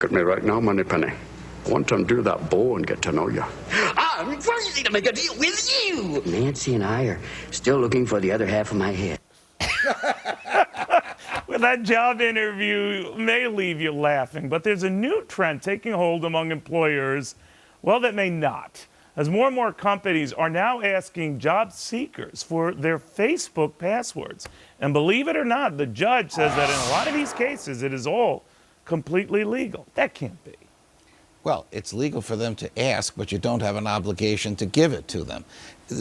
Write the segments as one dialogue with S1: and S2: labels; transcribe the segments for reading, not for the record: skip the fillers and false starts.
S1: Look at me right now, Moneypenny. I want to undo that bow and get to know you.
S2: I'm crazy to make a deal with you.
S3: Nancy and I are still looking for the other half of my head.
S4: Well, that job interview may leave you laughing, but there's a new trend taking hold among employers, well, that may not, as more and more companies are now asking job seekers for their Facebook passwords. And believe it or not, the judge says that in a lot of these cases, it is all completely legal. That can't be.
S5: Well, it's legal for them to ask, but you don't have an obligation to give it to them.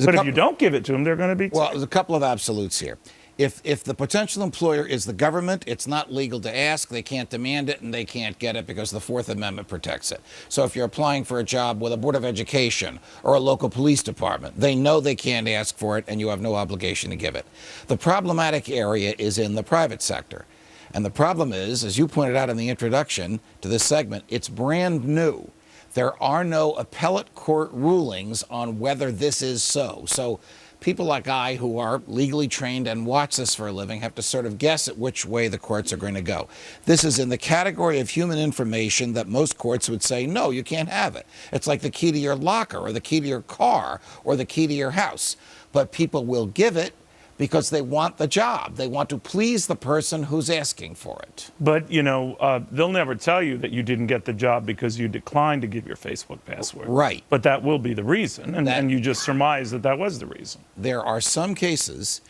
S4: But if you don't give it to them, they're going to be...
S5: Well, there's a couple of absolutes here. If the potential employer is the government, it's not legal to ask, they can't demand it, and they can't get it because the Fourth Amendment protects it. So if you're applying for a job with a Board of Education or a local police department, they know they can't ask for it, and you have no obligation to give it. The problematic area is in the private sector. And the problem is, as you pointed out in the introduction to this segment, it's brand new. There are no appellate court rulings on whether this is so. So people like I, who are legally trained and watch this for a living, have to sort of guess at which way the courts are going to go. This is in the category of human information that most courts would say, no, you can't have it. It's like the key to your locker or the key to your car or the key to your house. But people will give it because they want the job. They want to please the person who's asking for it.
S4: But, you know, they'll never tell you that you didn't get the job because you declined to give your Facebook password.
S5: Right.
S4: But that will be the reason, and you just surmise that that was the reason.
S5: There are some cases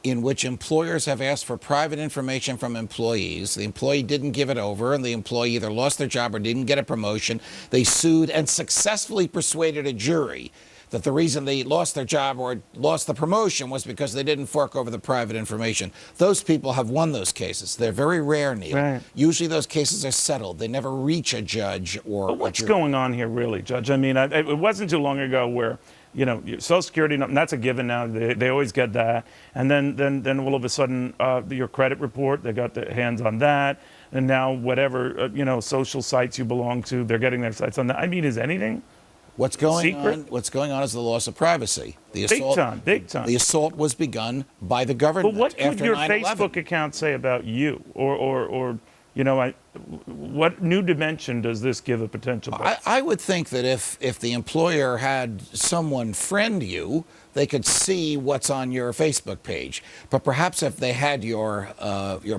S5: in which employers have asked for private information from employees. The employee didn't give it over, and the employee either lost their job or didn't get a promotion. They sued and successfully persuaded a jury that the reason they lost their job or lost the promotion was because they didn't fork over the private information. Those people have won those cases. They're very rare, Neil.
S4: Right.
S5: Usually those cases are settled. They never reach a judge or
S4: But what's
S5: a jury.
S4: going on here, really, Judge? I mean, it wasn't too long ago where, you know, Social Security, and that's a given now. They always get that. And then all of a sudden, your credit report, they got their hands on that. And now whatever, you know, social sites you belong to, they're getting their sites on that. I mean, is anything...
S5: What's going on is the loss of privacy. The assault,
S4: big time.
S5: The assault was begun by the government.
S4: But what could your
S5: 9/11.
S4: Facebook account say about you? Or you know, what new dimension does this give a potential person?
S5: I would think that if the employer had someone friend you, they could see what's on your Facebook page. But perhaps if they had your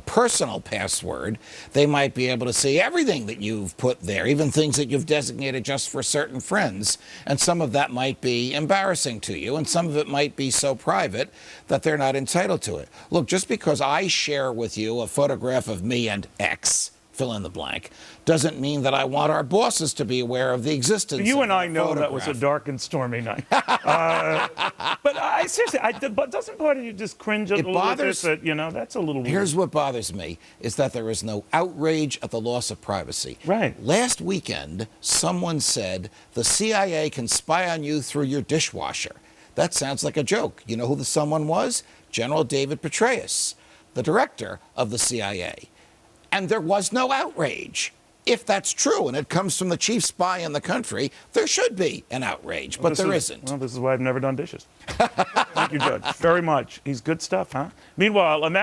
S5: personal password, they might be able to see everything that you've put there, even things that you've designated just for certain friends. And some of that might be embarrassing to you, and some of it might be so private that they're not entitled to it. Look, just because I share with you a photograph of me and X, fill in the blank, doesn't mean that I want our bosses to be aware of the existence
S4: You
S5: of
S4: and I
S5: that
S4: know
S5: photograph.
S4: that was a dark and stormy night. But seriously, but doesn't part of you just cringe a little bit that, you know, that's a little weird.
S5: Here's what bothers me, is that there is no outrage at the loss of privacy.
S4: Right.
S5: Last weekend, someone said the CIA can spy on you through your dishwasher. That sounds like a joke. You know who the someone was? General David Petraeus, the director of the CIA. And there was no outrage. If that's true, and it comes from the chief spy in the country, there should be an outrage, but there isn't.
S4: Well, this is why I've never done dishes. Thank you, Judge, very much. He's good stuff, huh? Meanwhile, imagine